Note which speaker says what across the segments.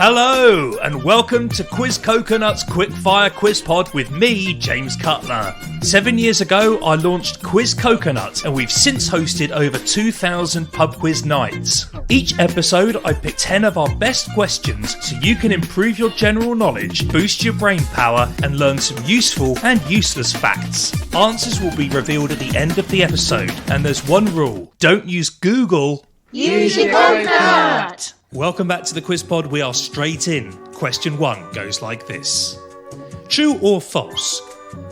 Speaker 1: Hello, and welcome to Quiz Coconut's Quickfire Quiz Pod with me, James Cutler. 7 years ago, I launched Quiz Coconut, and we've since hosted over 2,000 pub quiz nights. Each episode, I pick 10 of our best questions so you can improve your general knowledge, boost your brain power, and learn some useful and useless facts. Answers will be revealed at the end of the episode, and there's one rule: don't use Google.
Speaker 2: Use your coconut!
Speaker 1: Welcome back to the Quiz Pod. We are straight in. Question 1 goes like this. True or false?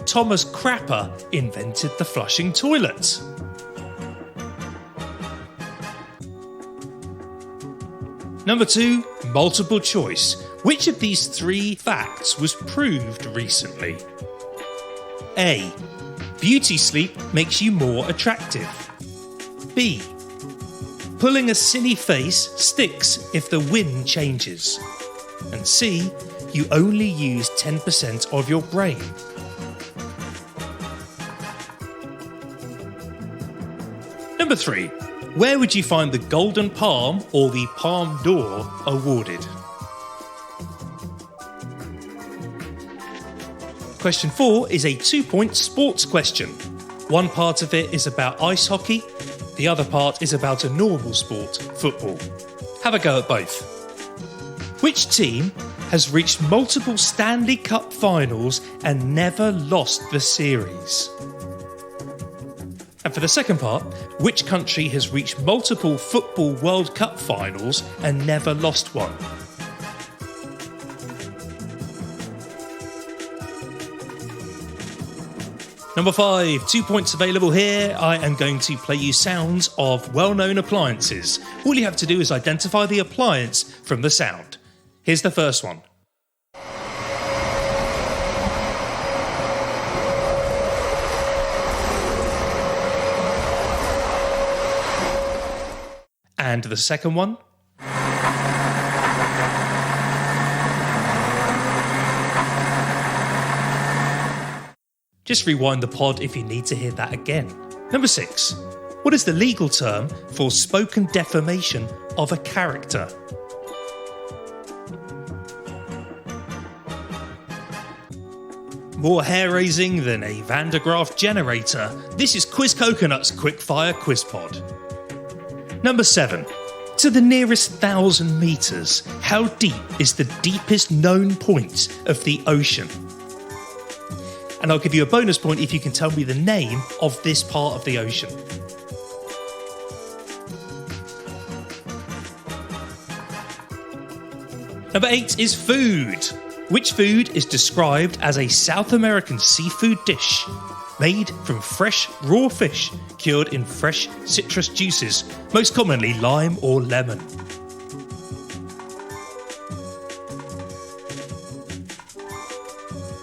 Speaker 1: Thomas Crapper invented the flushing toilet. Number 2, multiple choice. Which of these 3 facts was proved recently? A. Beauty sleep makes you more attractive. B. Pulling a silly face sticks if the wind changes. And C. You only use 10% of your brain. Number 3. Where would you find the Golden Palm or the Palme d'Or awarded? Question 4 is a 2-point sports question. One part of it is about ice hockey. The other part is about a normal sport, football. Have a go at both. Which team has reached multiple Stanley Cup finals and never lost the series? And for the second part, which country has reached multiple Football World Cup finals and never lost one? Number 5, 2 points available here. I am going to play you sounds of well-known appliances. All you have to do is identify the appliance from the sound. Here's the first one. And the second one. Just rewind the pod if you need to hear that again. Number 6. What is the legal term for spoken defamation of a character? More hair-raising than a Van de Graaff generator, this is Quiz Coconut's Quickfire Quiz Pod. Number 7. To the nearest 1,000 metres, how deep is the deepest known point of the ocean? And I'll give you a bonus point if you can tell me the name of this part of the ocean. Number 8 is food. Which food is described as a South American seafood dish made from fresh raw fish cured in fresh citrus juices, most commonly lime or lemon?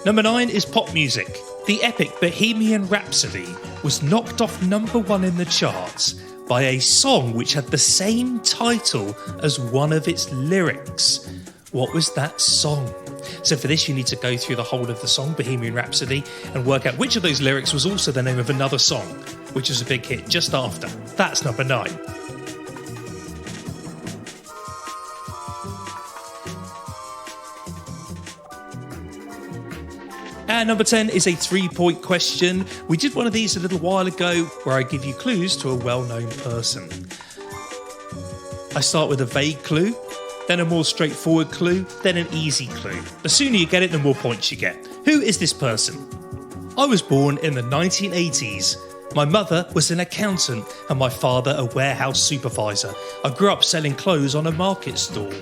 Speaker 1: Number 9 is pop music. The epic Bohemian Rhapsody was knocked off number 1 in the charts by a song which had the same title as one of its lyrics. What was that song? So for this you need to go through the whole of the song, Bohemian Rhapsody, and work out which of those lyrics was also the name of another song, which was a big hit just after. That's number 9. And number 10 is a 3-point question. We did one of these a little while ago where I give you clues to a well-known person. I start with a vague clue, then a more straightforward clue, then an easy clue. The sooner you get it, the more points you get. Who is this person? I was born in the 1980s. My mother was an accountant and my father a warehouse supervisor. I grew up selling clothes on a market stall.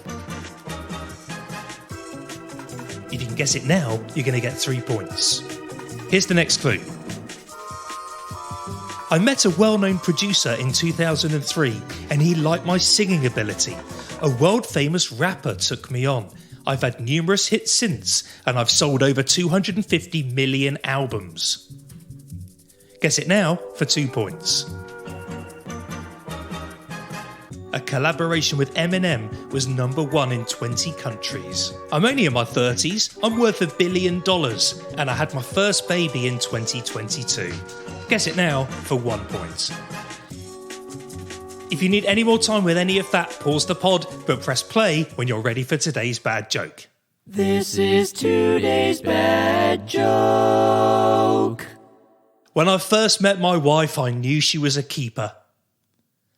Speaker 1: If you can guess it now, you're going to get 3 points. Here's the next clue. I met a well-known producer in 2003 and he liked my singing ability. A world-famous rapper took me on. I've had numerous hits since and I've sold over 250 million albums. Guess it now for 2 points. A collaboration with Eminem was number 1 in 20 countries. I'm only in my 30s, I'm worth $1 billion, and I had my first baby in 2022. Guess it now for 1 point. If you need any more time with any of that, pause the pod, but press play when you're ready for today's bad joke.
Speaker 2: This is today's bad joke.
Speaker 1: When I first met my wife, I knew she was a keeper.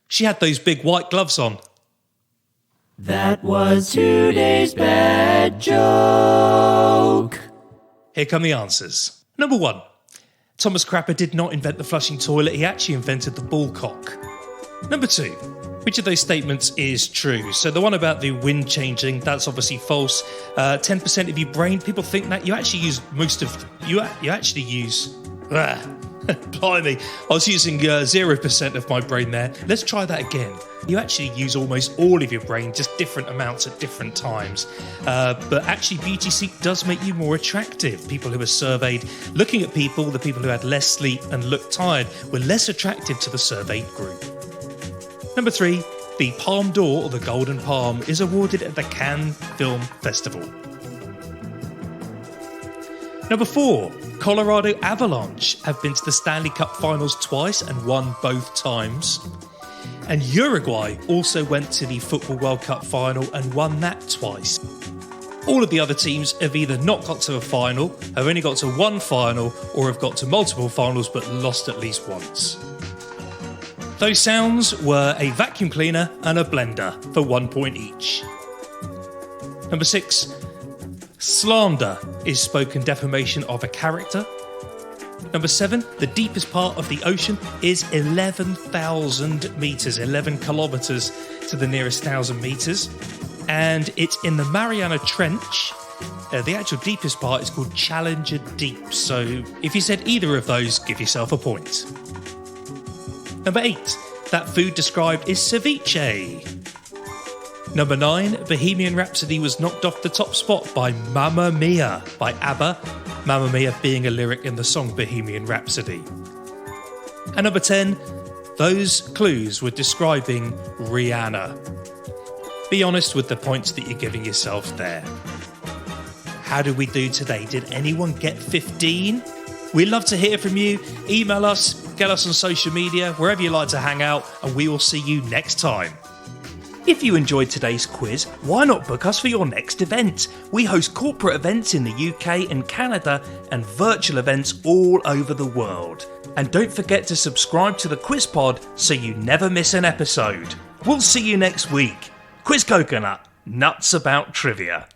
Speaker 1: She had those big white gloves on.
Speaker 2: That was today's bad joke.
Speaker 1: Here come the answers. Number 1. Thomas Crapper did not invent the flushing toilet, he actually invented the ball cock. Number 2. Which of those statements is true? So the one about the wind changing, that's obviously false. 10% of your brain, people think that you actually use blimey, I was using 0% of my brain there. Let's try that again. You actually use almost all of your brain, just different amounts at different times. But actually, beauty sleep does make you more attractive. People who were surveyed, looking at people, the people who had less sleep and looked tired, were less attractive to the surveyed group. Number 3, the Palme d'Or, or the Golden Palm, is awarded at the Cannes Film Festival. Number 4, Colorado Avalanche have been to the Stanley Cup Finals twice and won both times. And Uruguay also went to the Football World Cup final and won that twice. All of the other teams have either not got to a final, have only got to one final, or have got to multiple finals but lost at least once. Those sounds were a vacuum cleaner and a blender for 1 point each. Number 6. Slander is spoken defamation of a character. Number 7. The deepest part of the ocean is 11,000 metres, 11 kilometres to the nearest 1,000 metres. And it's in the Mariana Trench. The actual deepest part is called Challenger Deep. So if you said either of those, give yourself a point. Number 8. That food described is ceviche. Number 9. Bohemian Rhapsody was knocked off the top spot by Mamma Mia by ABBA. Mamma Mia being a lyric in the song Bohemian Rhapsody. And number 10. Those clues were describing Rihanna. Be honest with the points that you're giving yourself there. How did we do today? Did anyone get 15? We'd love to hear from you. Email us, get us on social media, wherever you like to hang out, and we will see you next time. If you enjoyed today's quiz, why not book us for your next event? We host corporate events in the UK and Canada and virtual events all over the world. And don't forget to subscribe to the Quiz Pod so you never miss an episode. We'll see you next week. Quiz Coconut, nuts about trivia.